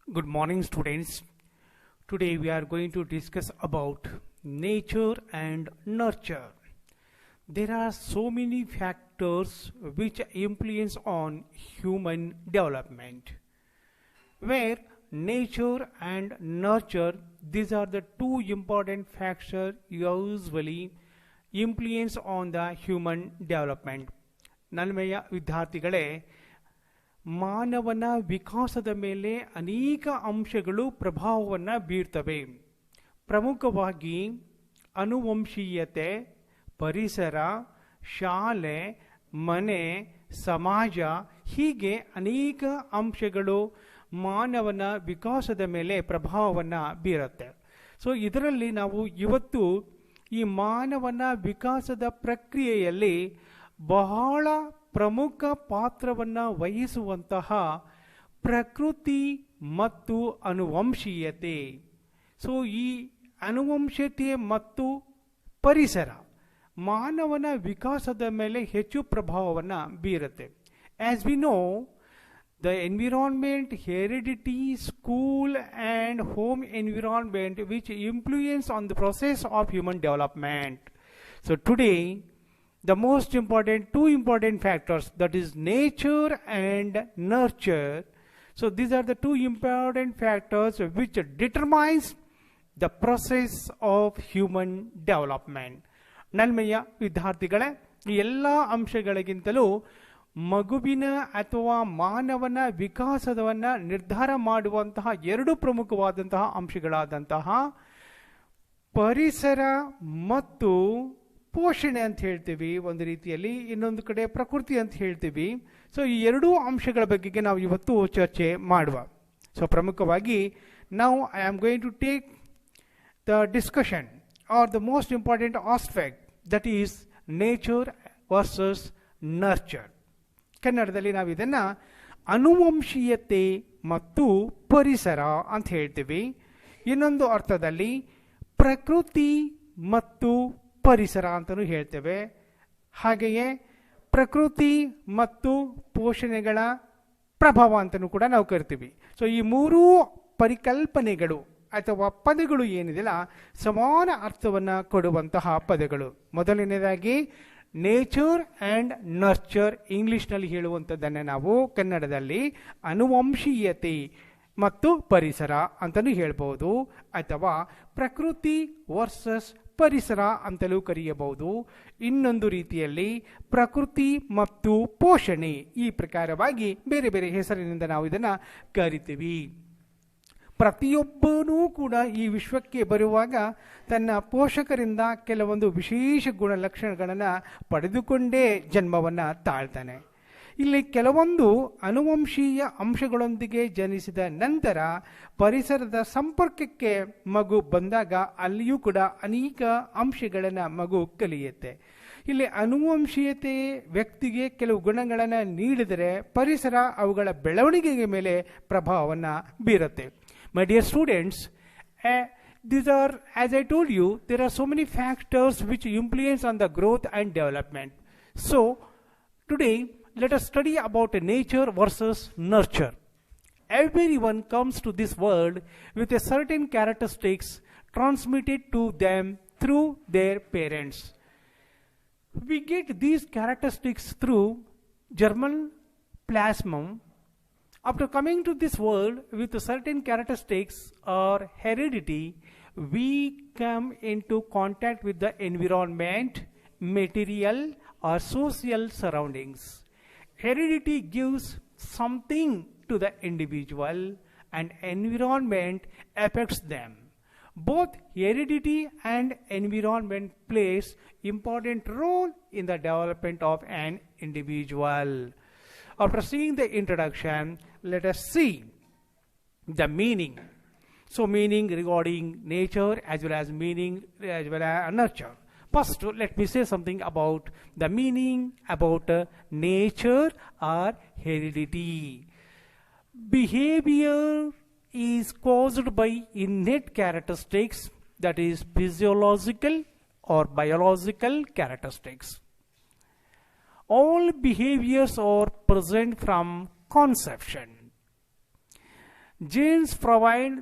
Good morning, students. Today we are going to discuss about nature and nurture. There are so many factors which influence on human development. Where nature and nurture, these are the two important factors usually influence on the human development. ನಲ್ಮೆಯ ವಿದ್ಯಾರ್ಥಿಗಳೇ, ಮಾನವನ ವಿಕಾಸದ ಮೇಲೆ ಅನೇಕ ಅಂಶಗಳು ಪ್ರಭಾವವನ್ನು ಬೀರ್ತವೆ. ಪ್ರಮುಖವಾಗಿ ಆನುವಂಶೀಯತೆ, ಪರಿಸರ, ಶಾಲೆ, ಮನೆ, ಸಮಾಜ ಹೀಗೆ ಅನೇಕ ಅಂಶಗಳು ಮಾನವನ ವಿಕಾಸದ ಮೇಲೆ ಪ್ರಭಾವವನ್ನು ಬೀರುತ್ತೆ. ಸೊ ಇದರಲ್ಲಿ ನಾವು ಇವತ್ತು ಈ ಮಾನವನ ವಿಕಾಸದ ಪ್ರಕ್ರಿಯೆಯಲ್ಲಿ ಬಹಳ ಪ್ರಮುಖ ಪಾತ್ರವನ್ನು ವಹಿಸುವಂತಹ ಪ್ರಕೃತಿ ಮತ್ತು ಆನುವಂಶೀಯತೆ. ಸೊ ಈ ಆನುವಂಶೀಯತೆ ಮತ್ತು ಪರಿಸರ ಮಾನವನ ವಿಕಾಸದ ಮೇಲೆ ಹೆಚ್ಚು ಪ್ರಭಾವವನ್ನು ಬೀರುತ್ತೆ. As we know, the environment, heredity, school and home environment which influence on the process of human development. So today the most important two important factors, that is nature and nurture. So these are the two important factors which determines the process of human development. ನಲ್ಮೆಯ ವಿದ್ಯಾರ್ಥಿಗಳೇ, ಈ ಎಲ್ಲ ಅಂಶಗಳಿಗಿಂತಲೂ ಮಗುವಿನ ಅಥವಾ ಮಾನವನ ವಿಕಾಸವನ್ನು ನಿರ್ಧಾರ ಮಾಡುವಂತಹ ಎರಡು ಪ್ರಮುಖವಾದಂತಹ ಅಂಶಗಳಾದಂತಹ ಪರಿಸರ ಮತ್ತು ಪೋಷಣೆ ಅಂತ ಹೇಳ್ತೀವಿ ಒಂದು ರೀತಿಯಲ್ಲಿ, ಇನ್ನೊಂದು ಕಡೆ ಪ್ರಕೃತಿ ಅಂತ ಹೇಳ್ತೀವಿ. ಸೊ ಈ ಎರಡೂ ಅಂಶಗಳ ಬಗ್ಗೆ ನಾವು ಇವತ್ತು ಚರ್ಚೆ ಮಾಡುವ. ಸೊ ಪ್ರಮುಖವಾಗಿ ನಾವು I am going to take the discussion or the most important aspect, that is nature versus nurture. ಕನ್ನಡದಲ್ಲಿ ನಾವು ಇದನ್ನು ಆನುವಂಶೀಯತೆ ಮತ್ತು ಪರಿಸರ ಅಂತ ಹೇಳ್ತೀವಿ. ಇನ್ನೊಂದು ಅರ್ಥದಲ್ಲಿ ಪ್ರಕೃತಿ ಮತ್ತು ಪರಿಸರ ಅಂತಲೂ ಹೇಳ್ತೇವೆ. ಹಾಗೆಯೇ ಪ್ರಕೃತಿ ಮತ್ತು ಪೋಷಣೆಗಳ ಪ್ರಭಾವ ಅಂತಲೂ ಕೂಡ ನಾವು ಕರಿತೀವಿ. ಸೊ ಈ ಮೂರೂ ಪರಿಕಲ್ಪನೆಗಳು ಅಥವಾ ಪದಗಳು ಏನಿದೆಯಲ್ಲ, ಸಮಾನ ಅರ್ಥವನ್ನು ಕೊಡುವಂತಹ ಪದಗಳು. ಮೊದಲನೇದಾಗಿ ನೇಚರ್ ಆ್ಯಂಡ್ ನರ್ಚರ್, ಇಂಗ್ಲಿಷ್ನಲ್ಲಿ ಹೇಳುವಂಥದ್ದನ್ನು ನಾವು ಕನ್ನಡದಲ್ಲಿ ಆನುವಂಶೀಯತೆ ಮತ್ತು ಪರಿಸರ ಅಂತಲೂ ಹೇಳ್ಬೋದು, ಅಥವಾ ಪ್ರಕೃತಿ ವರ್ಸಸ್ ಪರಿಸರ ಅಂತಲೂ ಕರೆಯಬಹುದು. ಇನ್ನೊಂದು ರೀತಿಯಲ್ಲಿ ಪ್ರಕೃತಿ ಮತ್ತು ಪೋಷಣೆ, ಈ ಪ್ರಕಾರವಾಗಿ ಬೇರೆ ಬೇರೆ ಹೆಸರಿನಿಂದ ನಾವು ಇದನ್ನು ಕರಿತೀವಿ. ಪ್ರತಿಯೊಬ್ಬನೂ ಕೂಡ ಈ ವಿಶ್ವಕ್ಕೆ ಬರುವಾಗ ತನ್ನ ಪೋಷಕರಿಂದ ಕೆಲವೊಂದು ವಿಶೇಷ ಗುಣಲಕ್ಷಣಗಳನ್ನು ಪಡೆದುಕೊಂಡೇ ಜನ್ಮವನ್ನು ತಾಳ್ತಾನೆ. ಇಲ್ಲಿ ಕೆಲವೊಂದು ಆನುವಂಶೀಯ ಅಂಶಗಳೊಂದಿಗೆ ಜನಿಸಿದ ನಂತರ ಪರಿಸರದ ಸಂಪರ್ಕಕ್ಕೆ ಮಗು ಬಂದಾಗ ಅಲ್ಲಿಯೂ ಕೂಡ ಅನೇಕ ಅಂಶಗಳನ್ನು ಮಗು ಕಲಿಯುತ್ತೆ. ಇಲ್ಲಿ ಆನುವಂಶೀಯತೆ ವ್ಯಕ್ತಿಗೆ ಕೆಲವು ಗುಣಗಳನ್ನು ನೀಡಿದರೆ ಪರಿಸರ ಅವುಗಳ ಬೆಳವಣಿಗೆಯ ಮೇಲೆ ಪ್ರಭಾವವನ್ನು ಬೀರುತ್ತೆ. My dear students, these are, as I told you, there are so many factors which influence on the growth and development. So today let us study about nature versus nurture. Everyone comes to this world with a certain characteristics transmitted to them through their parents. We get these characteristics through germinal plasma. After coming to this world with certain characteristics or heredity, we come into contact with the environment, material or social surroundings. Heredity gives something to the individual and environment affects them. Both heredity and environment plays important role in the development of an individual. After seeing the introduction, let us see the meaning. So meaning regarding nature as well as meaning as well as nurture. First, let me say something about the meaning about nature or heredity. Behavior is caused by innate characteristics, that is physiological or biological characteristics. All behaviors are present from conception. Genes provide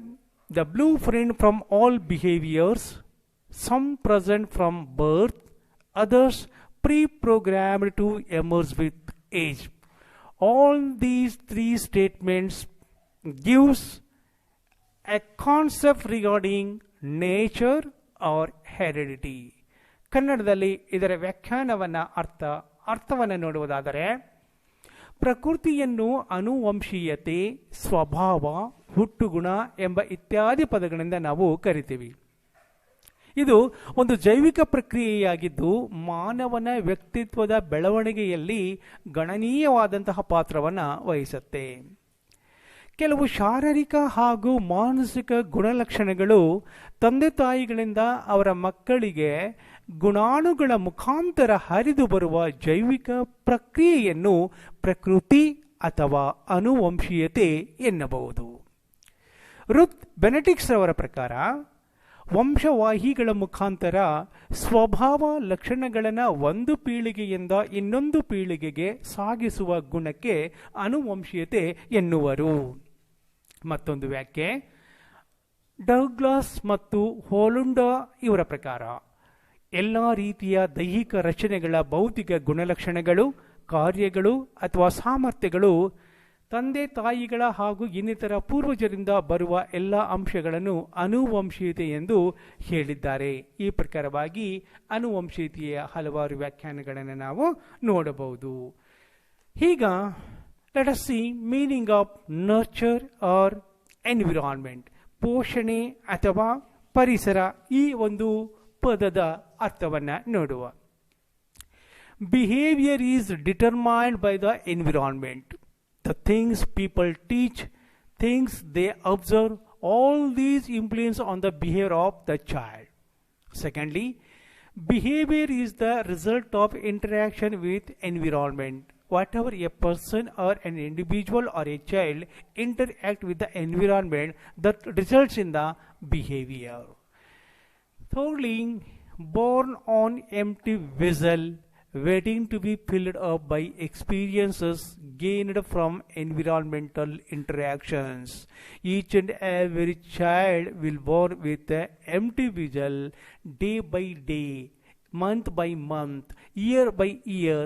the blueprint from all behaviors, some present from birth, others pre-programmed to emerge with age. All these three statements gives a concept regarding nature or heredity. ಕನ್ನಡದಲ್ಲಿ ಇದರ ವ್ಯಾಖ್ಯಾನವನ್ನು ಅರ್ಥವನ್ನು ನೋಡುವುದಾದರೆ, ಪ್ರಕೃತಿಯನ್ನು ಅನುವಂಶೀಯತೆ, ಸ್ವಭಾವ, ಹುಟ್ಟುಗುಣ ಎಂಬ ಇತ್ಯಾದಿ ಪದಗಳಿಂದ ನಾವು ಕರಿತೀವಿ. ಇದು ಒಂದು ಜೈವಿಕ ಪ್ರಕ್ರಿಯೆಯಾಗಿದ್ದು ಮಾನವನ ವ್ಯಕ್ತಿತ್ವದ ಬೆಳವಣಿಗೆಯಲ್ಲಿ ಗಣನೀಯವಾದಂತಹ ಪಾತ್ರವನ್ನು ವಹಿಸುತ್ತೆ. ಕೆಲವು ಶಾರೀರಿಕ ಹಾಗೂ ಮಾನಸಿಕ ಗುಣಲಕ್ಷಣಗಳು ತಂದೆ ತಾಯಿಗಳಿಂದ ಅವರ ಮಕ್ಕಳಿಗೆ ಗುಣಾಣುಗಳ ಮುಖಾಂತರ ಹರಿದು ಬರುವ ಜೈವಿಕ ಪ್ರಕ್ರಿಯೆಯನ್ನು ಪ್ರಕೃತಿ ಅಥವಾ ಅನುವಂಶೀಯತೆ ಎನ್ನಬಹುದು. ರುತ್ ಬೆನೆಟಿಕ್ಸ್ ಅವರ ಪ್ರಕಾರ ವಂಶವಾಹಿಗಳ ಮುಖಾಂತರ ಸ್ವಭಾವ ಲಕ್ಷಣಗಳನ್ನು ಒಂದು ಪೀಳಿಗೆಯಿಂದ ಇನ್ನೊಂದು ಪೀಳಿಗೆಗೆ ಸಾಗಿಸುವ ಗುಣಕ್ಕೆ ಅನುವಂಶೀಯತೆ ಎನ್ನುವರು. ಮತ್ತೊಂದು ವ್ಯಾಖ್ಯೆ ಡಗ್ಲಾಸ್ ಮತ್ತು ಹೋಲುಂಡಾ ಇವರ ಪ್ರಕಾರ ಎಲ್ಲ ರೀತಿಯ ದೈಹಿಕ ರಚನೆಗಳ ಭೌತಿಕ ಗುಣಲಕ್ಷಣಗಳು, ಕಾರ್ಯಗಳು ಅಥವಾ ಸಾಮರ್ಥ್ಯಗಳು ತಂದೆ ತಾಯಿಗಳ ಹಾಗೂ ಇನ್ನಿತರ ಪೂರ್ವಜರಿಂದ ಬರುವ ಎಲ್ಲ ಅಂಶಗಳನ್ನು ಅನುವಂಶೀಯತೆ ಎಂದು ಹೇಳಿದ್ದಾರೆ. ಈ ಪ್ರಕಾರವಾಗಿ ಅನುವಂಶೀಯತೆಯ ಹಲವಾರು ವ್ಯಾಖ್ಯಾನಗಳನ್ನು ನಾವು ನೋಡಬಹುದು. ಈಗ let us see meaning of nurture or environment. ಪೋಷಣೆ ಅಥವಾ ಪರಿಸರ, ಈ ಒಂದು ಪದದ ಅರ್ಥವನ್ನು ನೋಡುವ. Behaviour is determined by the environment. The things people teach, things they observe, all these influence on the behavior of the child. Secondly, behavior is the result of interaction with environment. Whatever a person or an individual or a child interact with the environment, that results in the behavior. Thirdly, born on empty vessel, waiting to be filled up by experiences gained from environmental interactions. Each and every child will born with an empty vessel, day by day, month by month, year by year.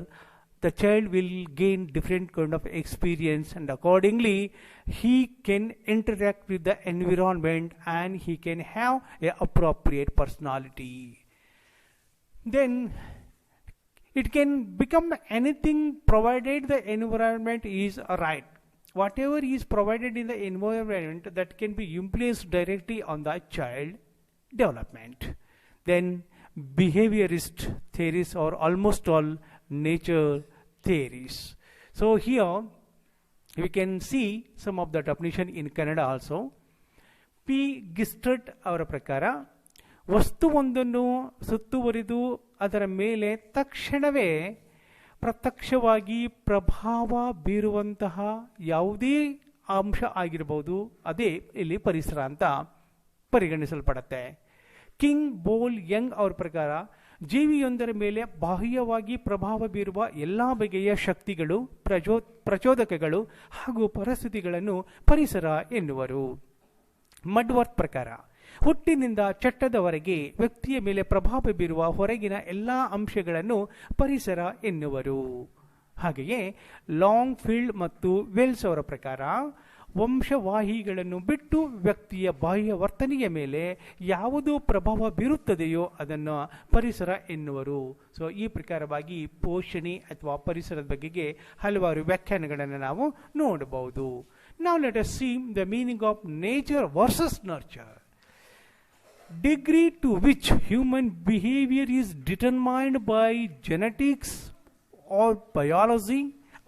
The child will gain different kind of experience, and accordingly he can interact with the environment and he can have an appropriate personality. Then it can become anything provided the environment is right. Whatever is provided in the environment, that can be influenced directly on the child development. Then behaviorist theories are almost all nature theories. So here we can see some of the definition in Kannada also. P. Gistert ಅವರ ಪ್ರಕಾರ ವಸ್ತುವೊಂದನ್ನು ಸುತ್ತುವರಿದು ಅದರ ಮೇಲೆ ತಕ್ಷಣವೇ ಪ್ರತ್ಯಕ್ಷವಾಗಿ ಪ್ರಭಾವ ಬೀರುವಂತಹ ಯಾವುದೇ ಅಂಶ ಆಗಿರಬಹುದು, ಅದೇ ಇಲ್ಲಿ ಪರಿಸರ ಅಂತ ಪರಿಗಣಿಸಲ್ಪಡುತ್ತೆ. ಕಿಂಗ್ ಬೋಲ್ ಯಂಗ್ ಅವರ ಪ್ರಕಾರ ಜೀವಿಯೊಂದರ ಮೇಲೆ ಬಾಹ್ಯವಾಗಿ ಪ್ರಭಾವ ಬೀರುವ ಎಲ್ಲ ಬಗೆಯ ಶಕ್ತಿಗಳು, ಪ್ರಚೋದಕಗಳು ಹಾಗೂ ಪರಿಸ್ಥಿತಿಗಳನ್ನು ಪರಿಸರ ಎನ್ನುವರು. ಮಡ್ವರ್ತ್ ಪ್ರಕಾರ ಹುಟ್ಟಿನಿಂದ ಚಟ್ಟದವರೆಗೆ ವ್ಯಕ್ತಿಯ ಮೇಲೆ ಪ್ರಭಾವ ಬೀರುವ ಹೊರಗಿನ ಎಲ್ಲ ಅಂಶಗಳನ್ನು ಪರಿಸರ ಎನ್ನುವರು. ಹಾಗೆಯೇ ಲಾಂಗ್ ಫೀಲ್ಡ್ ಮತ್ತು ವೆಲ್ಸ್ ಅವರ ಪ್ರಕಾರ ವಂಶವಾಹಿಗಳನ್ನು ಬಿಟ್ಟು ವ್ಯಕ್ತಿಯ ಬಾಹ್ಯ ವರ್ತನೆಯ ಮೇಲೆ ಯಾವುದು ಪ್ರಭಾವ ಬೀರುತ್ತದೆಯೋ ಅದನ್ನು ಪರಿಸರ ಎನ್ನುವರು. ಸೊ ಈ ಪ್ರಕಾರವಾಗಿ ಪೋಷಣೆ ಅಥವಾ ಪರಿಸರದ ಬಗೆಗೆ ಹಲವಾರು ವ್ಯಾಖ್ಯಾನಗಳನ್ನು ನಾವು ನೋಡಬಹುದು. Now let us see the meaning of nature versus nurture. Degree to which human behavior is determined by genetics or biology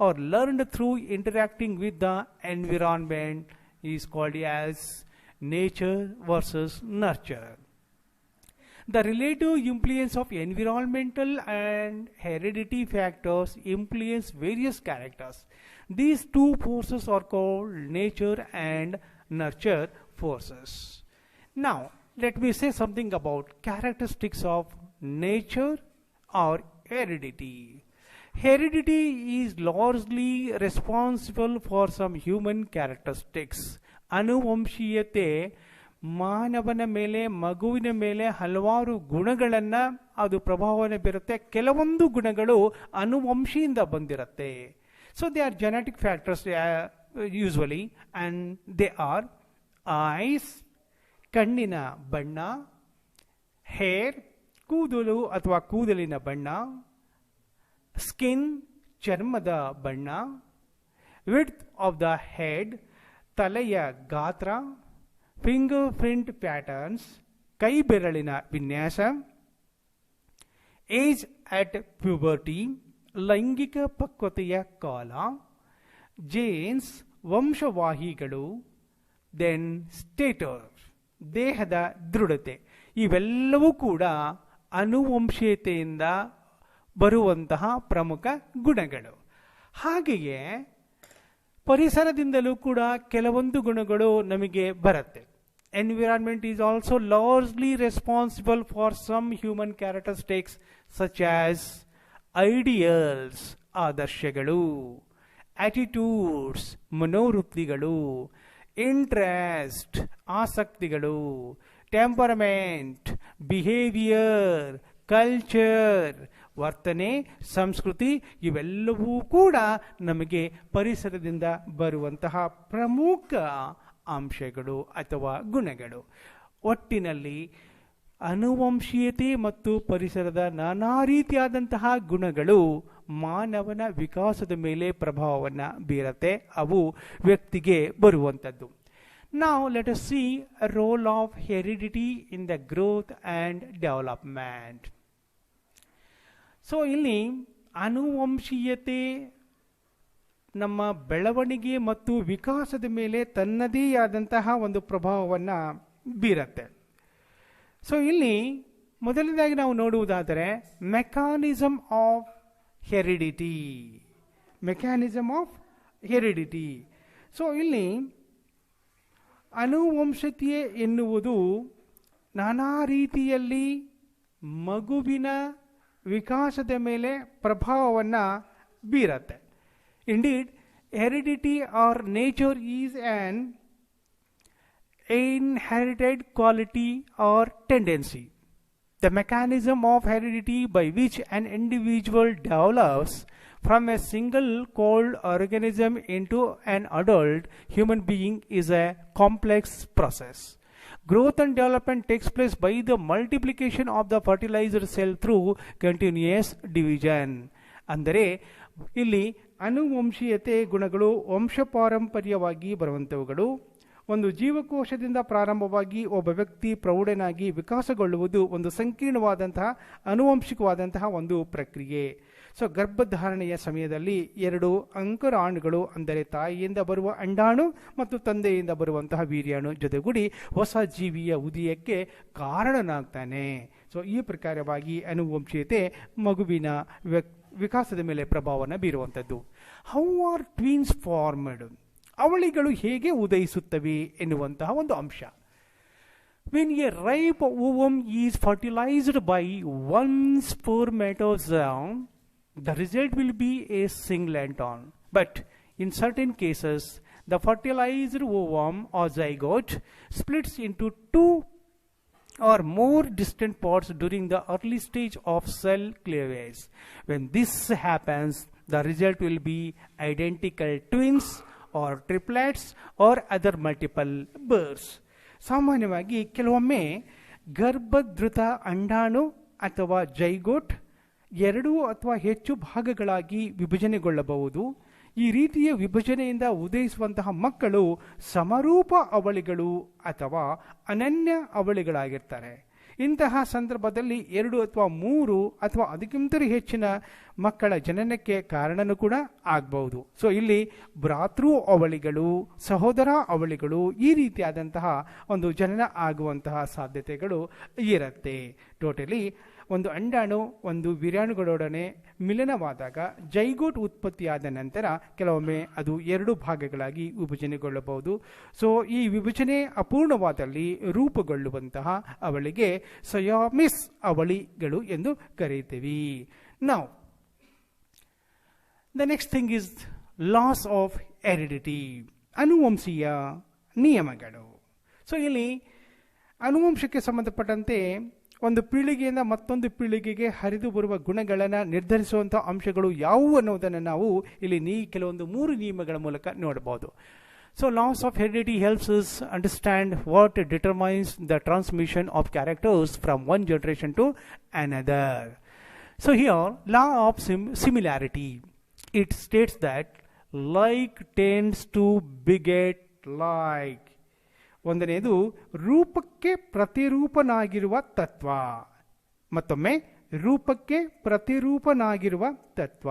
or learned through interacting with the environment is called as nature versus nurture. The relative influence of environmental and heredity factors influence various characters. These two forces are called nature and nurture forces. Now, let me say something about characteristics of nature or heredity. Heredity is largely responsible for some human characteristics. ಅನುವಂಶೀಯತೆ ಮಾನವನ ಮೇಲೆ, ಮಗುವಿನ ಮೇಲೆ ಹಲವಾರು ಗುಣಗಳನ್ನು ಅದು ಪ್ರಭಾವವನ್ನು ಬೀರುತ್ತೆ. ಕೆಲವೊಂದು ಗುಣಗಳು ಅನುವಂಶಿಯಿಂದ ಬಂದಿರುತ್ತೆ. So they are genetic factors usually, and they are ice, ಕಣ್ಣಿನ ಬಣ್ಣ, ಹೇರ್, ಕೂದಲು ಅಥವಾ ಕೂದಲಿನ ಬಣ್ಣ, ಸ್ಕಿನ್, ಚರ್ಮದ ಬಣ್ಣ, ವಿಡ್ತ್ ಆಫ್ ದ ಹೆಡ್, ತಲೆಯ ಗಾತ್ರ, ಫಿಂಗರ್ ಪ್ರಿಂಟ್ ಪ್ಯಾಟರ್ನ್ಸ್, ಕೈ ಬೆರಳಿನ ವಿನ್ಯಾಸ, ಏಜ್ ಅಟ್ ಪ್ಯೂಬರ್ಟಿ, ಲೈಂಗಿಕ ಪಕ್ವತೆಯ ಕಾಲ, ಜೀನ್ಸ್, ವಂಶವಾಹಿಗಳು, ದೆನ್ ಸ್ಟೇಟರ್, ದೇಹದ ದೃಢತೆ. ಇವೆಲ್ಲವೂ ಕೂಡ ಅನುವಂಶೀಯತೆಯಿಂದ ಬರುವಂತಹ ಪ್ರಮುಖ ಗುಣಗಳು. ಹಾಗೆಯೇ ಪರಿಸರದಿಂದಲೂ ಕೂಡ ಕೆಲವೊಂದು ಗುಣಗಳು ನಮಗೆ ಬರುತ್ತೆ. Environment is also largely responsible for some human characteristics such as ideals, ಆದರ್ಶಗಳು, ಆಟಿಟ್ಯೂಡ್ಸ್, ಮನೋವೃತ್ತಿಗಳು, ಇಂಟ್ರೆಸ್ಟ್, ಆಸಕ್ತಿಗಳು, ಟೆಂಪರಮೆಂಟ್, ಬಿಹೇವಿಯರ್, ಕಲ್ಚರ್, ವರ್ತನೆ, ಸಂಸ್ಕೃತಿ, ಇವೆಲ್ಲವೂ ಕೂಡ ನಮಗೆ ಪರಿಸರದಿಂದ ಬರುವಂತಹ ಪ್ರಮುಖ ಅಂಶಗಳು ಅಥವಾ ಗುಣಗಳು. ಒಟ್ಟಿನಲ್ಲಿ ಅನುವಂಶೀಯತೆ ಮತ್ತು ಪರಿಸರದ ನಾನಾ ರೀತಿಯಾದಂತಹ ಗುಣಗಳು ಮಾನವನ ವಿಕಾಸದ ಮೇಲೆ ಪ್ರಭಾವವನ್ನು ಬೀರತ್ತೆ. ಅವು ವ್ಯಕ್ತಿಗೆ ಬರುವಂಥದ್ದು. Now let us see a role of heredity in the growth and development. So ಇಲ್ಲಿ ಅನುವಂಶೀಯತೆ ನಮ್ಮ ಬೆಳವಣಿಗೆ ಮತ್ತು ವಿಕಾಸದ ಮೇಲೆ ತನ್ನದೇ ಆದಂತಹ ಒಂದು ಪ್ರಭಾವವನ್ನು ಬೀರತ್ತೆ. ಸೊ ಇಲ್ಲಿ ಮೊದಲನೇದಾಗಿ ನಾವು ನೋಡುವುದಾದರೆ mechanism of heredity. Mechanism of heredity. So ಇಲ್ಲಿ ಅನುವಂಶೀಯತೆ ಎನ್ನುವುದು ನಾನಾ ರೀತಿಯಲ್ಲಿ ಮಗುವಿನ ವಿಕಾಸದ ಮೇಲೆ ಪ್ರಭಾವವನ್ನು ಬೀರತ್ತೆ. Indeed, heredity or nature is an inherited quality or tendency. The mechanism of heredity by which an individual develops from a single cold organism into an adult human being is a complex process. Growth and development takes place by the multiplication of the fertilized cell through continuous division. ಅಂದರೆ ಇಲ್ಲಿ ಅನುವಂಶೀಯತೆ ಗುಣಗಳು ವಂಶಪಾರಂಪರ್ಯವಾಗಿ ಬರುವಂಥವುಗಳು. ಒಂದು ಜೀವಕೋಶದಿಂದ ಪ್ರಾರಂಭವಾಗಿ ಒಬ್ಬ ವ್ಯಕ್ತಿ ಪ್ರೌಢನಾಗಿ ವಿಕಾಸಗೊಳ್ಳುವುದು ಒಂದು ಸಂಕೀರ್ಣವಾದಂತಹ ಅನುವಂಶಿಕವಾದಂತಹ ಒಂದು ಪ್ರಕ್ರಿಯೆ. ಸೊ ಗರ್ಭಧಾರಣೆಯ ಸಮಯದಲ್ಲಿ 2 ಅಂಕುರಾಣುಗಳು, ಅಂದರೆ ತಾಯಿಯಿಂದ ಬರುವ ಅಂಡಾಣು ಮತ್ತು ತಂದೆಯಿಂದ ಬರುವಂತಹ ವೀರ್ಯಾಣು ಜೊತೆಗೂಡಿ ಹೊಸ ಜೀವಿಯ ಉದಯಕ್ಕೆ ಕಾರಣನಾಗ್ತಾನೆ. ಸೊ ಈ ಪ್ರಕಾರವಾಗಿ ಅನುವಂಶೀಯತೆ ಮಗುವಿನ ವಿಕಾಸದ ಮೇಲೆ ಪ್ರಭಾವವನ್ನು ಬೀರುವಂಥದ್ದು. How are twins formed? ಅವಳಿಗಳು ಹೇಗೆ ಉದಯಿಸುತ್ತವೆ ಎನ್ನುವಂತಹ ಒಂದು ಅಂಶ. When a ripe ovum is fertilized by one spermatozoon, the result will be a singleton. But in certain cases, the fertilized ovum or zygote splits into 2 or more distant parts during the early stage of cell cleavage. When this happens, the result will be identical twins or triplets or other multiple births. ಸಾಮಾನ್ಯವಾಗಿ ಕೆಲವೊಮ್ಮೆ ಗರ್ಭಧೃತ ಅಂಡಾಣು ಅಥವಾ zygote 2 ಅಥವಾ ಹೆಚ್ಚು ಭಾಗಗಳಾಗಿ ವಿಭಜನೆಗೊಳ್ಳಬಹುದು. ಈ ರೀತಿಯ ವಿಭಜನೆಯಿಂದ ಉದಯಿಸುವಂತಹ ಮಕ್ಕಳು ಸಮರೂಪ ಅವಳಿಗಳು ಅಥವಾ ಅನನ್ಯ ಅವಳಿಗಳಾಗಿರ್ತಾರೆ. ಇಂತಹ ಸಂದರ್ಭದಲ್ಲಿ 2 ಅಥವಾ 3 ಅಥವಾ ಅದಕ್ಕಿಂತಲೂ ಹೆಚ್ಚಿನ ಮಕ್ಕಳ ಜನನಕ್ಕೆ ಕಾರಣನೂ ಕೂಡ ಆಗಬಹುದು. ಸೊ ಇಲ್ಲಿ ಭ್ರಾತೃ ಅವಳಿಗಳು, ಸಹೋದರ ಅವಳಿಗಳು, ಈ ರೀತಿಯಾದಂತಹ ಒಂದು ಜನನ ಆಗುವಂತಹ ಸಾಧ್ಯತೆಗಳು ಇರುತ್ತೆ. ಟೋಟಲಿ ಒಂದು ಅಂಡಾಣು ಒಂದು ವೀರ್ಯಾಣುಗಳೊಡನೆ ಮಿಲನವಾದಾಗ ಜೈಗೋಟ್ ಉತ್ಪತ್ತಿಯಾದ ನಂತರ ಕೆಲವೊಮ್ಮೆ ಅದು 2 ಭಾಗಗಳಾಗಿ ವಿಭಜನೆಗೊಳ್ಳಬಹುದು. ಸೊ ಈ ವಿಭಜನೆ ಅಪೂರ್ಣವಾದಲ್ಲಿ ರೂಪುಗೊಳ್ಳುವಂತಹ ಅವಳಿಗೆ ಸಯಾಮಿಸ್ ಅವಳಿಗಳು ಎಂದು ಕರೆಯುತ್ತೀವಿ. ನಾವು the next thing is laws of heredity, ಅನುವಂಶೀಯ ನಿಯಮಗಳು. ಸೊ ಇಲ್ಲಿ ಅನುವಂಶಕ್ಕೆ ಸಂಬಂಧಪಟ್ಟಂತೆ ಒಂದು ಪೀಳಿಗೆಯಿಂದ ಮತ್ತೊಂದು ಪೀಳಿಗೆಗೆ ಹರಿದು ಬರುವ ಗುಣಗಳನ್ನು ನಿರ್ಧರಿಸುವಂಥ ಅಂಶಗಳು ಯಾವುವು ಅನ್ನೋದನ್ನು ನಾವು ಇಲ್ಲಿ ಕೆಲವೊಂದು 3 ನಿಯಮಗಳ ಮೂಲಕ ನೋಡಬಹುದು. So laws of heredity helps us understand what determines the transmission of characters from one generation to another. So here, law of similarity. It states that like tends to beget like. ಒಂದನೇದು ರೂಪಕ್ಕೆ ಪ್ರತಿರೂಪನಾಗಿರುವ ತತ್ವ. ಮತ್ತೊಮ್ಮೆ ರೂಪಕ್ಕೆ ಪ್ರತಿರೂಪನಾಗಿರುವ ತತ್ವ.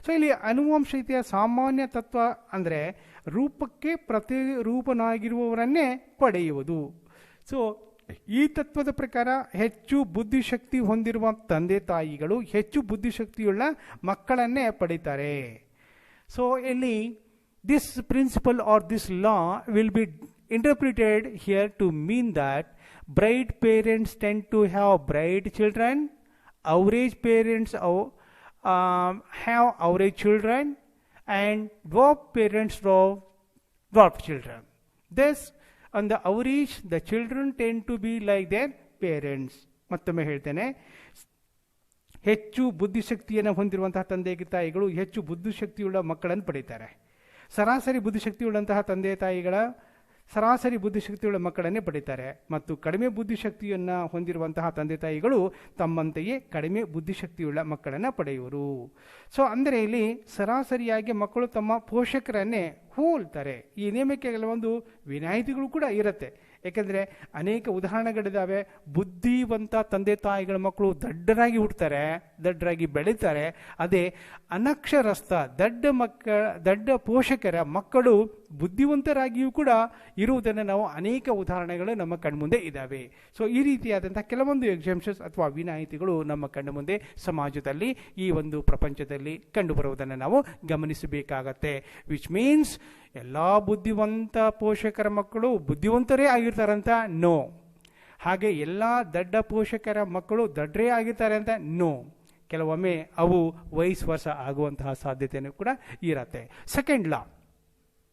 So ಇಲ್ಲಿ ಅನುವಂಶೀಯತೆಯ ಸಾಮಾನ್ಯ ತತ್ವ ಅಂದರೆ ರೂಪಕ್ಕೆ ಪ್ರತಿರೂಪನಾಗಿರುವವರನ್ನೇ ಪಡೆಯುವುದು. ಸೊ ಈ ತತ್ವದ ಪ್ರಕಾರ ಹೆಚ್ಚು ಬುದ್ಧಿಶಕ್ತಿ ಹೊಂದಿರುವ ತಂದೆ ತಾಯಿಗಳು ಹೆಚ್ಚು ಬುದ್ಧಿಶಕ್ತಿಯುಳ್ಳ ಮಕ್ಕಳನ್ನೇ ಪಡೀತಾರೆ. ಸೊ ಇಲ್ಲಿ this principle or this law will be interpreted here to mean that bride parents tend to have bride children, average parents have average children, and dwarf parents have dwarf children. Thus, on the average, the children tend to be like their parents. ಮತ್ತೊಮ್ಮೆ ಹೇಳ್ತೇನೆ, ಹೆಚ್ಚು ಬುದ್ಧಿಶಕ್ತಿಯನ್ನು ಹೊಂದಿರುವಂತಹ ತಂದೆ ತಾಯಿಗಳು ಹೆಚ್ಚು ಬುದ್ಧಿಶಕ್ತಿಯುಳ್ಳ ಮಕ್ಕಳನ್ನು ಪಡೀತಾರೆ. ಸರಾಸರಿ ಬುದ್ಧಿಶಕ್ತಿಯುಳ್ಳಂತಹ ತಂದೆ ತಾಯಿಗಳ ಸರಾಸರಿ ಬುದ್ಧಿಶಕ್ತಿಯುಳ್ಳ ಮಕ್ಕಳನ್ನೇ ಪಡೀತಾರೆ. ಮತ್ತು ಕಡಿಮೆ ಬುದ್ಧಿಶಕ್ತಿಯನ್ನು ಹೊಂದಿರುವಂತಹ ತಂದೆ ತಾಯಿಗಳು ತಮ್ಮಂತೆಯೇ ಕಡಿಮೆ ಬುದ್ಧಿಶಕ್ತಿಯುಳ್ಳ ಮಕ್ಕಳನ್ನು ಪಡೆಯುವರು. ಸೊ ಅಂದರೆ ಇಲ್ಲಿ ಸರಾಸರಿಯಾಗಿ ಮಕ್ಕಳು ತಮ್ಮ ಪೋಷಕರನ್ನೇ ಹೋಲ್ತಾರೆ. ಈ ನಿಯಮಕ್ಕೆ ಕೆಲವೊಂದು ವಿನಾಯಿತಿಗಳು ಕೂಡ ಇರುತ್ತೆ. ಏಕೆಂದರೆ ಅನೇಕ ಉದಾಹರಣೆಗಳಿದ್ದಾವೆ. ಬುದ್ಧಿವಂತ ತಂದೆ ತಾಯಿಗಳ ಮಕ್ಕಳು ದಡ್ಡರಾಗಿ ಹುಟ್ಟುತ್ತಾರೆ, ದಡ್ಡರಾಗಿ ಬೆಳೀತಾರೆ. ಅದೇ ಅನಕ್ಷರಸ್ಥ ದಡ್ಡ ಪೋಷಕರ ಮಕ್ಕಳು ಬುದ್ಧಿವಂತರಾಗಿಯೂ ಕೂಡ ಇರುವುದನ್ನು ನಾವು ಅನೇಕ ಉದಾಹರಣೆಗಳು ನಮ್ಮ ಕಣ್ಮುಂದೆ ಇದ್ದಾವೆ. ಸೊ ಈ ರೀತಿಯಾದಂಥ ಕೆಲವೊಂದು ಎಕ್ಸಾಮ್ಷನ್ಸ್ ಅಥವಾ ವಿನಾಯಿತಿಗಳು ನಮ್ಮ ಕಣ್ಣು ಮುಂದೆ ಸಮಾಜದಲ್ಲಿ ಈ ಒಂದು ಪ್ರಪಂಚದಲ್ಲಿ ಕಂಡುಬರುವುದನ್ನು ನಾವು ಗಮನಿಸಬೇಕಾಗತ್ತೆ. ವಿಚ್ ಮೀನ್ಸ್ ಎಲ್ಲ ಬುದ್ಧಿವಂತ ಪೋಷಕರ ಮಕ್ಕಳು ಬುದ್ಧಿವಂತರೇ ಆಗಿರ್ತಾರಂತ ನೋ, ಹಾಗೆ ಎಲ್ಲ ದಡ್ಡ ಪೋಷಕರ ಮಕ್ಕಳು ದಡ್ಡರೇ ಆಗಿರ್ತಾರೆ ಅಂತ ನೋ. ಕೆಲವೊಮ್ಮೆ ಅವು ವೈಸ್ ವರ್ಷ ಆಗುವಂತಹ ಸಾಧ್ಯತೆಯೂ ಕೂಡ ಇರತ್ತೆ. Second law,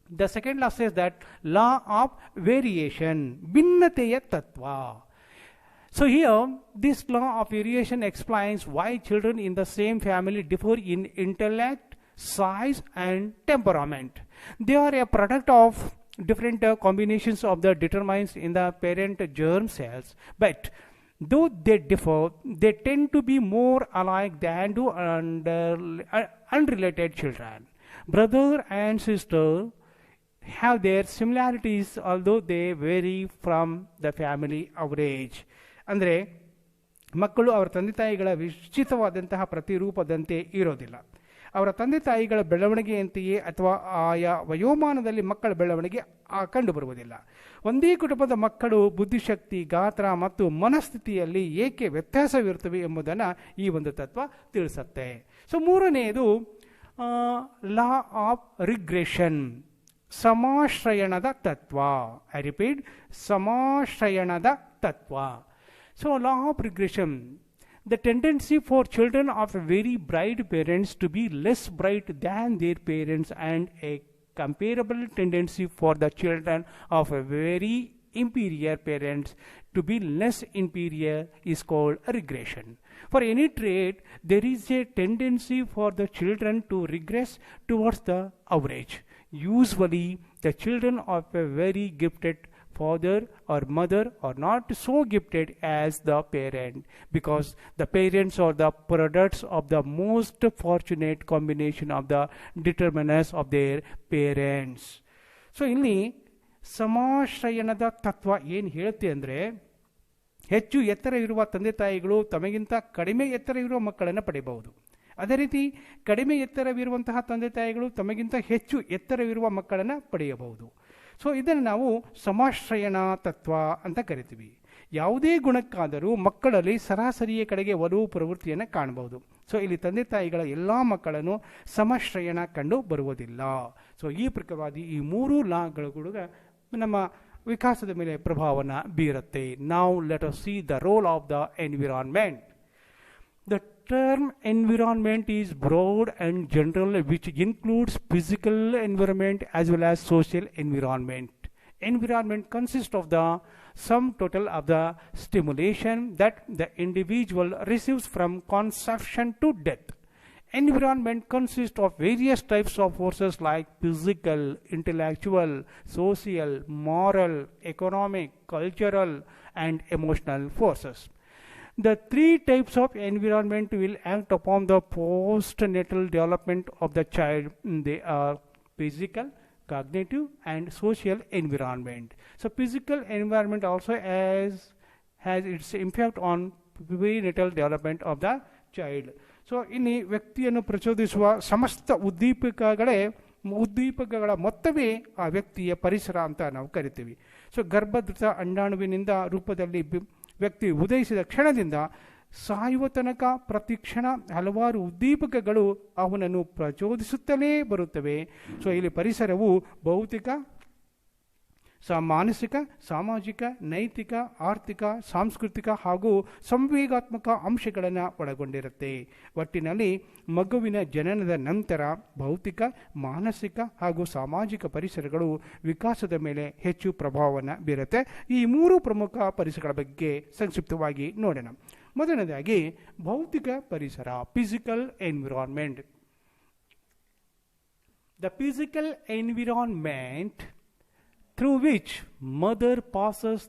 the second law says that law of variation, ಭಿನ್ನತೆಯ ತತ್ವ. So here this law of variation explains why children in the same family differ in intellect, size and temperament. They are a product of different combinations of the determinants in the parent germ cells, but though they differ, they tend to be more alike than do unrelated children. Brother and sister have their similarities although they vary from the family average. ಅಂದರೆ ಮಕ್ಕಳು ಅವರ ತಂದೆ ತಾಯಿಗಳ ವಿಚಿತವಾದಂತಹ ಪ್ರತಿರೂಪದಂತೆ ಇರೋದಿಲ್ಲ. ಅವರ ತಂದೆ ತಾಯಿಗಳ ಬೆಳವಣಿಗೆಯಂತೆಯೇ ಅಥವಾ ಆಯಾ ವಯೋಮಾನದಲ್ಲಿ ಮಕ್ಕಳ ಬೆಳವಣಿಗೆ ಕಂಡುಬರುವುದಿಲ್ಲ. ಒಂದೇ ಕುಟುಂಬದ ಮಕ್ಕಳು ಬುದ್ಧಿಶಕ್ತಿ, ಗಾತ್ರ ಮತ್ತು ಮನಸ್ಥಿತಿಯಲ್ಲಿ ಏಕೆ ವ್ಯತ್ಯಾಸವಿರುತ್ತವೆ ಎಂಬುದನ್ನು ಈ ಒಂದು ತತ್ವ ತಿಳಿಸುತ್ತೆ. ಸೊ ಮೂರನೆಯದು ಲಾ ಆಫ್ ರಿಗ್ರೆಷನ್, ಸಮಾಶ್ರಯಣದ ತತ್ವ. ಐ ರಿಪೀಟ್, ಸಮಾಶ್ರಯಣದ ತತ್ವ. So law of regression, the tendency for children of very bright parents to be less bright than their parents, and a comparable tendency for the children of very inferior parents to be less inferior is called a regression. For any trait, there is a tendency for the children to regress towards the average. Usually, the children of a very gifted father or mother are not so gifted as the parent, because the parents are the products of the most fortunate combination of the determinants of their parents. So ಇಲ್ಲಿ ಸಮಾಶ್ರಯಣದ ತತ್ವ ಏನು ಹೇಳುತ್ತೆ ಅಂದರೆ, ಹೆಚ್ಚು ಎತ್ತರ ಇರುವ ತಂದೆ ತಾಯಿಗಳು ತಮಗಿಂತ ಕಡಿಮೆ ಎತ್ತರ ಇರುವ ಮಕ್ಕಳನ್ನು ಪಡೆಯಬಹುದು. ಅದೇ ರೀತಿ ಕಡಿಮೆ ಎತ್ತರವಿರುವಂತಹ ತಂದೆ ತಾಯಿಗಳು ತಮಗಿಂತ ಹೆಚ್ಚು ಎತ್ತರವಿರುವ ಮಕ್ಕಳನ್ನು ಪಡೆಯಬಹುದು. ಸೊ ಇದನ್ನು ನಾವು ಸಮಾಶ್ರಯಣ ತತ್ವ ಅಂತ ಕರಿತೀವಿ. ಯಾವುದೇ ಗುಣಕ್ಕಾದರೂ ಮಕ್ಕಳಲ್ಲಿ ಸರಾಸರಿಯ ಕಡೆಗೆ ಒಲವು ಪ್ರವೃತ್ತಿಯನ್ನು ಕಾಣಬಹುದು. ಸೊ ಇಲ್ಲಿ ತಂದೆ ತಾಯಿಗಳ ಎಲ್ಲ ಮಕ್ಕಳನ್ನು ಸಮಾಶ್ರಯಣ ಕಂಡು ಬರುವುದಿಲ್ಲ. ಸೊ ಈ ಪ್ರಕಾರವಾಗಿ ಈ ಮೂರು ಲಾಗಳು ಕೂಡ ನಮ್ಮ ವಿಕಾಸದ ಮೇಲೆ ಪ್ರಭಾವವನ್ನು ಬೀರುತ್ತೆ. Now let us C the role of the environment. The term environment is broad and general, which includes physical environment as well as social environment. Environment consists of the sum total of the stimulation that the individual receives from conception to death. Environment consists of various types of forces like physical, intellectual, social, moral, economic, cultural, and emotional forces. The three types of environment will act upon the postnatal development of the child. They are physical, cognitive, and social environment. So physical environment also has its impact on prenatal development of the child. So ಇಲ್ಲಿ ವ್ಯಕ್ತಿಯನ್ನು ಪ್ರಚೋದಿಸುವ ಸಮಸ್ತ ಉದ್ದೀಪಕಗಳ ಮೊತ್ತವೇ ಆ ವ್ಯಕ್ತಿಯ ಪರಿಸರ ಅಂತ ನಾವು ಕರಿತೀವಿ. ಸೊ ಗರ್ಭಧೃತ ಅಂಡಾಣುವಿನಿಂದ ರೂಪದಲ್ಲಿ ವ್ಯಕ್ತಿ ಉದಯಿಸಿದ ಕ್ಷಣದಿಂದ ಸಾಯುವ ತನಕ ಪ್ರತಿ ಕ್ಷಣ ಹಲವಾರು ಉದ್ದೀಪಕಗಳು ಅವನನ್ನು ಪ್ರಚೋದಿಸುತ್ತಲೇ ಬರುತ್ತವೆ. ಸೊ ಇಲ್ಲಿ ಪರಿಸರವು ಭೌತಿಕ, ಮಾನಸಿಕ, ಸಾಮಾಜಿಕ, ನೈತಿಕ, ಆರ್ಥಿಕ, ಸಾಂಸ್ಕೃತಿಕ ಹಾಗೂ ಸಂವೇಗಾತ್ಮಕ ಅಂಶಗಳನ್ನು ಒಳಗೊಂಡಿರುತ್ತೆ. ಒಟ್ಟಿನಲ್ಲಿ ಮಗುವಿನ ಜನನದ ನಂತರ ಭೌತಿಕ, ಮಾನಸಿಕ ಹಾಗೂ ಸಾಮಾಜಿಕ ಪರಿಸರಗಳು ವಿಕಾಸದ ಮೇಲೆ ಹೆಚ್ಚು ಪ್ರಭಾವವನ್ನು ಬೀರುತ್ತೆ. ಈ ಮೂರು ಪ್ರಮುಖ ಪರಿಸರಗಳ ಬಗ್ಗೆ ಸಂಕ್ಷಿಪ್ತವಾಗಿ ನೋಡೋಣ. ಮೊದಲನೇದಾಗಿ ಭೌತಿಕ ಪರಿಸರ, physical environment. The physical environment through which mother passes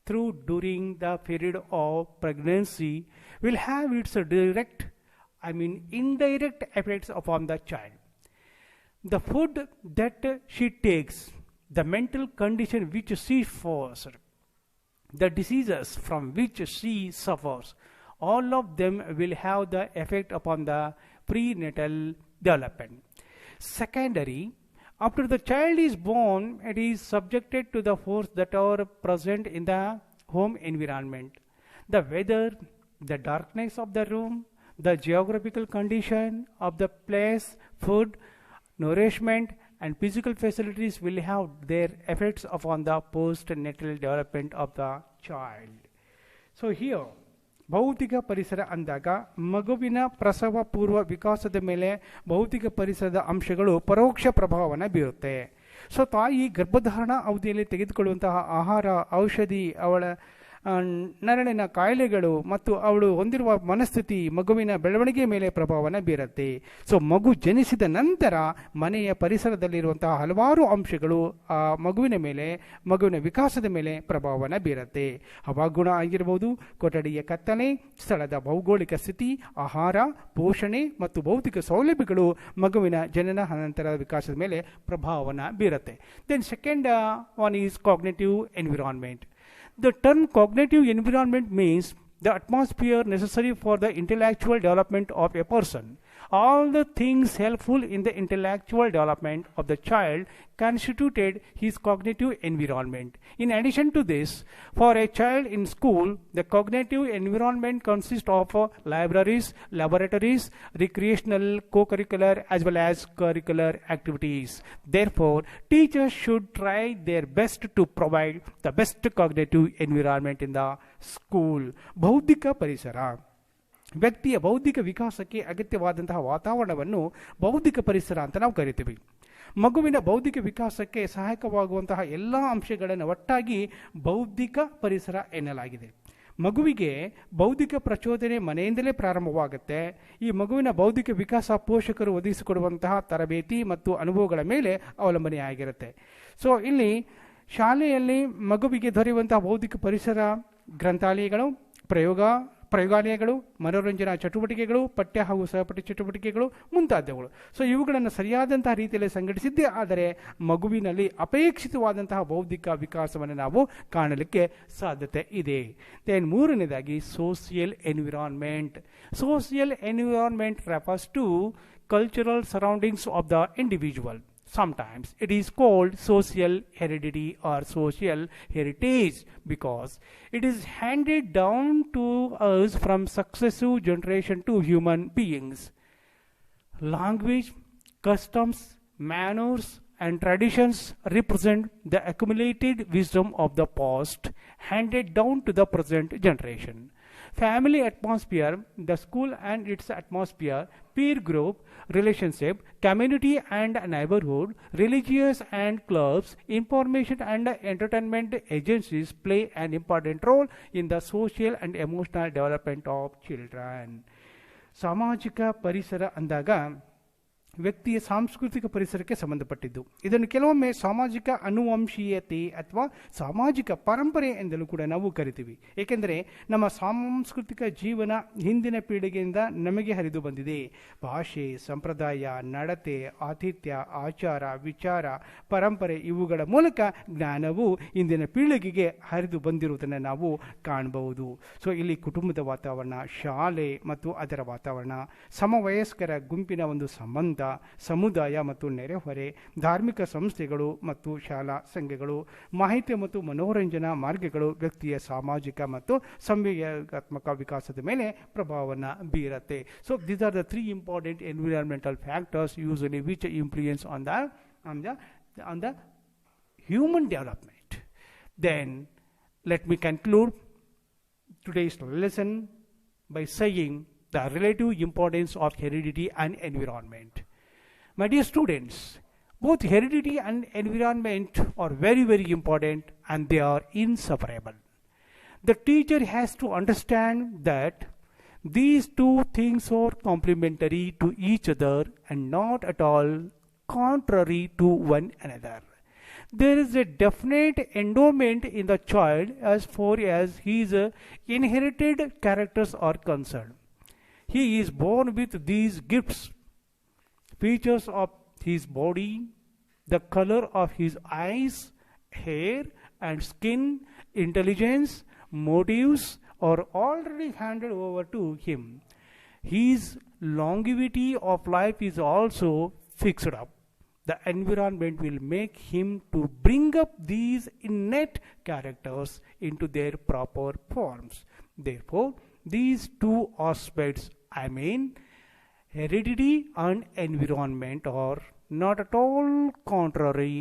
through during the period of pregnancy will have its indirect effects upon the child. The food that she takes, the mental condition which she suffers, the diseases from which she suffers, all of them will have the effect upon the prenatal development. Secondary, after the child is born, it is subjected to the forces that are present in the home environment. The weather, the darkness of the room, the geographical condition of the place, food, nourishment, and physical facilities will have their effects upon the postnatal development of the child. So here, ಭೌತಿಕ ಪರಿಸರ ಅಂದಾಗ ಮಗುವಿನ ಪ್ರಸವ ಪೂರ್ವ ವಿಕಾಸದ ಮೇಲೆ ಭೌತಿಕ ಪರಿಸರದ ಅಂಶಗಳು ಪರೋಕ್ಷ ಪ್ರಭಾವವನ್ನು ಬೀರುತ್ತೆ. ಸೊ ತಾಯಿ ಗರ್ಭಧಾರಣ ಅವಧಿಯಲ್ಲಿ ತೆಗೆದುಕೊಳ್ಳುವಂತಹ ಆಹಾರ, ಔಷಧಿ, ಅವಳ ನರಳಿನ ಕಾಯಿಲೆಗಳು ಮತ್ತು ಅವಳು ಹೊಂದಿರುವ ಮನಸ್ಥಿತಿ ಮಗುವಿನ ಬೆಳವಣಿಗೆ ಮೇಲೆ ಪ್ರಭಾವವನ್ನು ಬೀರುತ್ತೆ. ಸೊ ಮಗು ಜನಿಸಿದ ನಂತರ ಮನೆಯ ಪರಿಸರದಲ್ಲಿರುವಂತಹ ಹಲವಾರು ಅಂಶಗಳು ಆ ಮಗುವಿನ ಮೇಲೆ, ಮಗುವಿನ ವಿಕಾಸದ ಮೇಲೆ ಪ್ರಭಾವವನ್ನು ಬೀರುತ್ತೆ. ಹವಾಗುಣ ಆಗಿರ್ಬೋದು, ಕೊಠಡಿಯ ಕತ್ತಲೆ, ಸ್ಥಳದ ಭೌಗೋಳಿಕ ಸ್ಥಿತಿ, ಆಹಾರ, ಪೋಷಣೆ ಮತ್ತು ಭೌತಿಕ ಸೌಲಭ್ಯಗಳು ಮಗುವಿನ ಜನನ ನಂತರದ ವಿಕಾಸದ ಮೇಲೆ ಪ್ರಭಾವವನ್ನು ಬೀರುತ್ತೆ. Then second one is cognitive environment. The term cognitive environment means the atmosphere necessary for the intellectual development of a person. All the things helpful in the intellectual development of the child constituted his cognitive environment. In addition to this, for a child in school, the cognitive environment consists of libraries, laboratories, recreational, co-curricular as well as curricular activities. Therefore, teachers should try their best to provide the best cognitive environment in the school. ಬೌದ್ಧಿಕ ಪರಿಸರ, ವ್ಯಕ್ತಿಯ ಬೌದ್ಧಿಕ ವಿಕಾಸಕ್ಕೆ ಅಗತ್ಯವಾದಂತಹ ವಾತಾವರಣವನ್ನು ಬೌದ್ಧಿಕ ಪರಿಸರ ಅಂತ ನಾವು ಕರಿತೀವಿ. ಮಗುವಿನ ಬೌದ್ಧಿಕ ವಿಕಾಸಕ್ಕೆ ಸಹಾಯಕವಾಗುವಂತಹ ಎಲ್ಲ ಅಂಶಗಳನ್ನು ಒಟ್ಟಾಗಿ ಬೌದ್ಧಿಕ ಪರಿಸರ ಎನ್ನಲಾಗಿದೆ. ಮಗುವಿಗೆ ಬೌದ್ಧಿಕ ಪ್ರಚೋದನೆ ಮನೆಯಿಂದಲೇ ಪ್ರಾರಂಭವಾಗುತ್ತೆ. ಈ ಮಗುವಿನ ಬೌದ್ಧಿಕ ವಿಕಾಸ ಪೋಷಕರು ಒದಗಿಸಿಕೊಡುವಂತಹ ತರಬೇತಿ ಮತ್ತು ಅನುಭವಗಳ ಮೇಲೆ ಅವಲಂಬನೆಯಾಗಿರುತ್ತೆ. ಸೊ ಇಲ್ಲಿ ಶಾಲೆಯಲ್ಲಿ ಮಗುವಿಗೆ ದೊರೆಯುವಂತಹ ಬೌದ್ಧಿಕ ಪರಿಸರ ಗ್ರಂಥಾಲಯಗಳು, ಪ್ರಯೋಗಾಲಯಗಳು, ಮನೋರಂಜನಾ ಚಟುವಟಿಕೆಗಳು, ಪಠ್ಯ ಹಾಗೂ ಸಹಪಠ್ಯ ಚಟುವಟಿಕೆಗಳು ಮುಂತಾದವುಗಳು. ಸೊ ಇವುಗಳನ್ನು ಸರಿಯಾದಂತಹ ರೀತಿಯಲ್ಲಿ ಸಂಘಟಿಸಿದ್ದೇ ಆದರೆ ಮಗುವಿನಲ್ಲಿ ಅಪೇಕ್ಷಿತವಾದಂತಹ ಬೌದ್ಧಿಕ ವಿಕಾಸವನ್ನು ನಾವು ಕಾಣಲಿಕ್ಕೆ ಸಾಧ್ಯತೆ ಇದೆ. ದೆನ್ ಮೂರನೇದಾಗಿ social environment. Social environment refers to cultural surroundings of the individual. Sometimes it is called social heredity or social heritage because it is handed down to us from successive generation to human beings. Language, customs, manners, and traditions represent the accumulated wisdom of the past handed down to the present generation. family atmosphere, the school and its atmosphere, peer group, relationship, community and neighborhood, religious and clubs, information and entertainment agencies play an important role in the social and emotional development of children. ಸಾಮಾಜಿಕ ಪರಿಸರ ಅಂದಾಗ ವ್ಯಕ್ತಿಯ ಸಾಂಸ್ಕೃತಿಕ ಪರಿಸರಕ್ಕೆ ಸಂಬಂಧಪಟ್ಟಿದ್ದು. ಇದನ್ನು ಕೆಲವೊಮ್ಮೆ ಸಾಮಾಜಿಕ ಅನುವಂಶೀಯತೆ ಅಥವಾ ಸಾಮಾಜಿಕ ಪರಂಪರೆ ಎಂದಲೂ ಕೂಡ ನಾವು ಕರಿತೀವಿ. ಏಕೆಂದರೆ ನಮ್ಮ ಸಾಂಸ್ಕೃತಿಕ ಜೀವನ ಹಿಂದಿನ ಪೀಳಿಗೆಯಿಂದ ನಮಗೆ ಹರಿದು ಬಂದಿದೆ. ಭಾಷೆ, ಸಂಪ್ರದಾಯ, ನಡತೆ, ಆತಿಥ್ಯ, ಆಚಾರ, ವಿಚಾರ, ಪರಂಪರೆ ಇವುಗಳ ಮೂಲಕ ಜ್ಞಾನವು ಇಂದಿನ ಪೀಳಿಗೆಗೆ ಹರಿದು ಬಂದಿರುವುದನ್ನು ನಾವು ಕಾಣಬಹುದು. ಸೊ ಇಲ್ಲಿ ಕುಟುಂಬದ ವಾತಾವರಣ, ಶಾಲೆ ಮತ್ತು ಅದರ ವಾತಾವರಣ, ಸಮವಯಸ್ಕರ ಗುಂಪಿನ ಒಂದು ಸಂಬಂಧ, ಸಮುದಾಯ ಮತ್ತು ನೆರೆಹೊರೆ, ಧಾರ್ಮಿಕ ಸಂಸ್ಥೆಗಳು ಮತ್ತು ಶಾಲಾ ಸಂಘಗಳು, ಮಾಹಿತಿ ಮತ್ತು ಮನೋರಂಜನಾ ಮಾರ್ಗಗಳು ವ್ಯಕ್ತಿಯ ಸಾಮಾಜಿಕ ಮತ್ತು ಸಂವೇಗಾತ್ಮಕ ವಿಕಾಸದ ಮೇಲೆ ಪ್ರಭಾವವನ್ನು ಬೀರುತ್ತೆ. So these are the 3 important environmental factors usually which influence on the human development. Then let me conclude today's lesson by saying the relative importance of heredity and environment. My dear students, both heredity and environment are very, very important and they are inseparable. The teacher has to understand that these two things are complementary to each other and not at all contrary to one another. There is a definite endowment in the child as far as his inherited characters are concerned. He is born with these gifts, features of his body, the color of his eyes, hair and skin, intelligence, motives are already handed over to him. His longevity of life is also fixed up. The environment will make him to bring up these innate characters into their proper forms. Therefore, these two aspects, I mean heredity and environment, are not at all contrary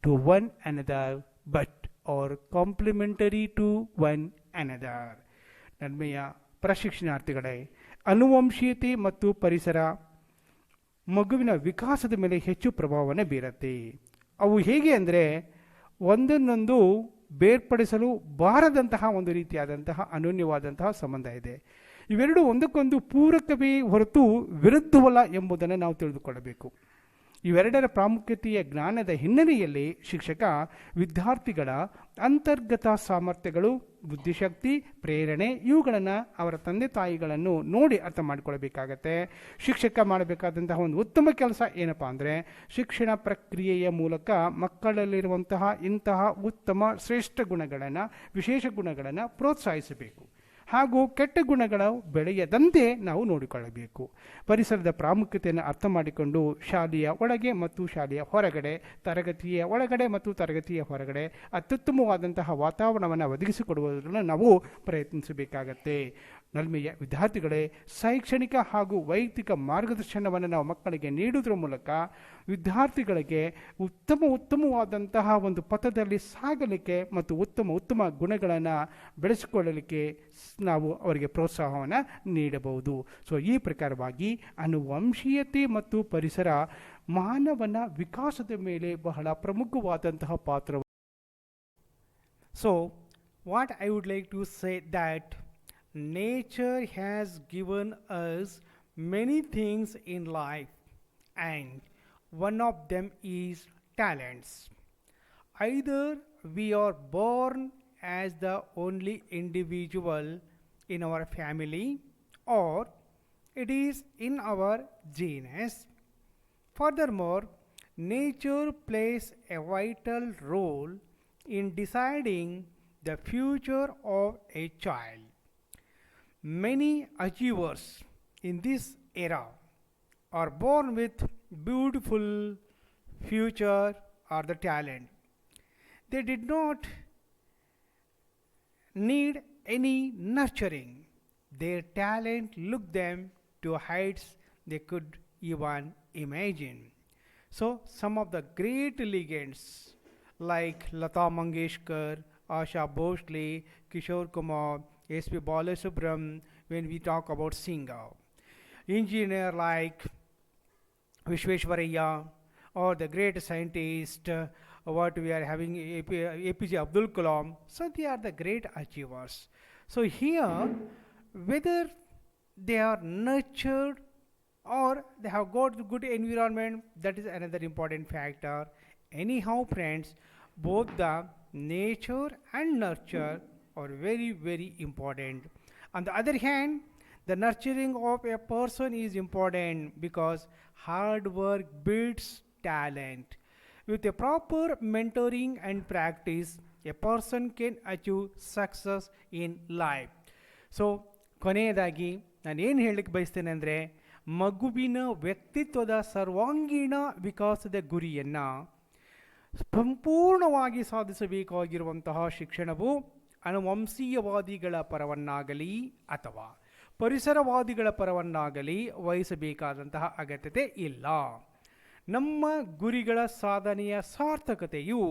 to one another but are complementary to one another. ನನ್ಮೆಯ ಪ್ರಶಿಕ್ಷಣಾರ್ಥಿಗಳೇ, ಅನುವಂಶೀಯತೆ ಮತ್ತು ಪರಿಸರ ಮಗುವಿನ ವಿಕಾಸದ ಮೇಲೆ ಹೆಚ್ಚು ಪ್ರಭಾವವನ್ನು ಬೀರುತ್ತೆ. ಅವು ಹೇಗೆ ಅಂದರೆ ಒಂದನ್ನೊಂದು ಬೇರ್ಪಡಿಸಲು ಬಾರದಂತಹ ಒಂದು ರೀತಿಯಾದಂತಹ ಅನನ್ಯವಾದಂತಹ ಸಂಬಂಧ ಇದೆ. ಇವೆರಡು ಒಂದಕ್ಕೊಂದು ಪೂರಕವೇ ಹೊರತು ವಿರುದ್ಧವಲ್ಲ ಎಂಬುದನ್ನು ನಾವು ತಿಳಿದುಕೊಳ್ಳಬೇಕು. ಇವೆರಡರ ಪ್ರಾಮುಖ್ಯತೆಯ ಜ್ಞಾನದ ಹಿನ್ನೆಲೆಯಲ್ಲಿ ಶಿಕ್ಷಕ ವಿದ್ಯಾರ್ಥಿಗಳ ಅಂತರ್ಗತ ಸಾಮರ್ಥ್ಯಗಳು, ಬುದ್ಧಿಶಕ್ತಿ, ಪ್ರೇರಣೆ ಇವುಗಳನ್ನು ಅವರ ತಂದೆ ತಾಯಿಗಳನ್ನು ನೋಡಿ ಅರ್ಥ ಮಾಡಿಕೊಳ್ಬೇಕಾಗತ್ತೆ. ಶಿಕ್ಷಕ ಮಾಡಬೇಕಾದಂತಹ ಒಂದು ಉತ್ತಮ ಕೆಲಸ ಏನಪ್ಪ ಅಂದರೆ ಶಿಕ್ಷಣ ಪ್ರಕ್ರಿಯೆಯ ಮೂಲಕ ಮಕ್ಕಳಲ್ಲಿರುವಂತಹ ಇಂತಹ ಉತ್ತಮ ಶ್ರೇಷ್ಠ ಗುಣಗಳನ್ನು, ವಿಶೇಷ ಗುಣಗಳನ್ನು ಪ್ರೋತ್ಸಾಹಿಸಬೇಕು ಹಾಗೂ ಕೆಟ್ಟ ಗುಣಗಳು ಬೆಳೆಯದಂತೆ ನಾವು ನೋಡಿಕೊಳ್ಳಬೇಕು. ಪರಿಸರದ ಪ್ರಾಮುಖ್ಯತೆಯನ್ನು ಅರ್ಥ ಮಾಡಿಕೊಂಡು ಶಾಲೆಯ ಒಳಗೆ ಮತ್ತು ಶಾಲೆಯ ಹೊರಗಡೆ, ತರಗತಿಯ ಒಳಗಡೆ ಮತ್ತು ತರಗತಿಯ ಹೊರಗಡೆ ಅತ್ಯುತ್ತಮವಾದಂತಹ ವಾತಾವರಣವನ್ನು ಒದಗಿಸಿಕೊಡುವುದನ್ನು ನಾವು ಪ್ರಯತ್ನಿಸಬೇಕಾಗತ್ತೆ. ನಲ್ಮೆಯ ವಿದ್ಯಾರ್ಥಿಗಳೇ, ಶೈಕ್ಷಣಿಕ ಹಾಗೂ ವೈಯಕ್ತಿಕ ಮಾರ್ಗದರ್ಶನವನ್ನು ನಾವು ಮಕ್ಕಳಿಗೆ ನೀಡುವುದರ ಮೂಲಕ ವಿದ್ಯಾರ್ಥಿಗಳಿಗೆ ಉತ್ತಮವಾದಂತಹ ಒಂದು ಪಥದಲ್ಲಿ ಸಾಗಲಿಕ್ಕೆ ಮತ್ತು ಉತ್ತಮ ಗುಣಗಳನ್ನು ಬೆಳೆಸಿಕೊಳ್ಳಲಿಕ್ಕೆ ನಾವು ಅವರಿಗೆ ಪ್ರೋತ್ಸಾಹವನ್ನು ನೀಡಬಹುದು. ಸೊ ಈ ಪ್ರಕಾರವಾಗಿ ಅನುವಂಶೀಯತೆ ಮತ್ತು ಪರಿಸರ ಮಾನವನ ವಿಕಾಸದ ಮೇಲೆ ಬಹಳ ಪ್ರಮುಖವಾದಂತಹ ಪಾತ್ರ. So what I would like to say that nature has given us many things in life and one of them is talents. Either we are born as the only individual in our family or it is in our genes. Furthermore, nature plays a vital role in deciding the future of a child. Many achievers in this era are born with beautiful future or the talent. They did not need any nurturing. Their talent took them to heights they could even imagine. So some of the great legends like Lata Mangeshkar, Asha Bhosle, Kishore Kumar, S.P. Balasubram when we talk about singer. Engineer like Vishweshwaraya or the great scientist, what we are having APJ Abdul Kalam. So they are the great achievers. So here, whether they are nurtured or they have got good environment, that is another important factor. Anyhow, friends, both the nature and nurture are very, very important. On the other hand, the nurturing of a person is important because hard work builds talent. With a proper mentoring and practice, a person can achieve success in life. So ಕೊನೆಯದಾಗಿ ನಾನು ಏನು ಹೇಳಲಿಕ್ಕೆ ಬಯಸ್ತೇನೆ ಅಂದರೆ, ಮಗುವಿನ ವ್ಯಕ್ತಿತ್ವದ ಸರ್ವಾಂಗೀಣ ವಿಕಾಸದ ಗುರಿಯನ್ನು ಸಂಪೂರ್ಣವಾಗಿ ಸಾಧಿಸಬೇಕಾಗಿರುವಂತಹ ಶಿಕ್ಷಣವು ಅನುವಂಶೀಯವಾದಿಗಳ ಪರವನ್ನಾಗಲಿ ಅಥವಾ ಪರಿಸರವಾದಿಗಳ ಪರವನ್ನಾಗಲಿ ವಹಿಸಬೇಕಾದಂತಹ ಅಗತ್ಯತೆ ಇಲ್ಲ. ನಮ್ಮ ಗುರಿಗಳ ಸಾಧನೆಯ ಸಾರ್ಥಕತೆಯು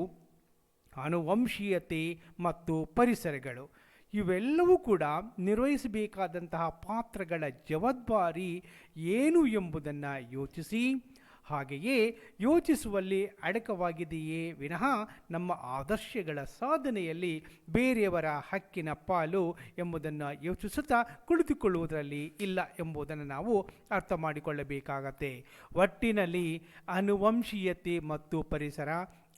ಅನುವಂಶೀಯತೆ ಮತ್ತು ಪರಿಸರಗಳು ಇವೆಲ್ಲವೂ ಕೂಡ ನಿರ್ವಹಿಸಬೇಕಾದಂತಹ ಪಾತ್ರಗಳ ಜವಾಬ್ದಾರಿ ಏನು ಎಂಬುದನ್ನು ಯೋಚಿಸಿ, ಹಾಗೆಯೇ ಯೋಚಿಸುವಲ್ಲಿ ಅಡಕವಾಗಿದೆಯೇ ವಿನಃ ನಮ್ಮ ಆದರ್ಶಗಳ ಸಾಧನೆಯಲ್ಲಿ ಬೇರೆಯವರ ಹಕ್ಕಿನ ಪಾಲು ಎಂಬುದನ್ನು ಯೋಚಿಸುತ್ತಾ ಕುಳಿತುಕೊಳ್ಳುವುದರಲ್ಲಿ ಇಲ್ಲ ಎಂಬುದನ್ನು ನಾವು ಅರ್ಥ ಮಾಡಿಕೊಳ್ಳಬೇಕಾಗತ್ತೆ. ಒಟ್ಟಿನಲ್ಲಿ ಅನುವಂಶೀಯತೆ ಮತ್ತು ಪರಿಸರ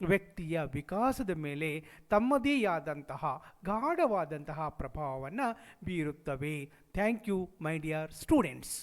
ವ್ಯಕ್ತಿಯ ವಿಕಾಸದ ಮೇಲೆ ತಮ್ಮದೇ ಆದಂತಹ ಗಾಢವಾದಂತಹ ಪ್ರಭಾವವನ್ನು ಬೀರುತ್ತವೆ. Thank you my dear students.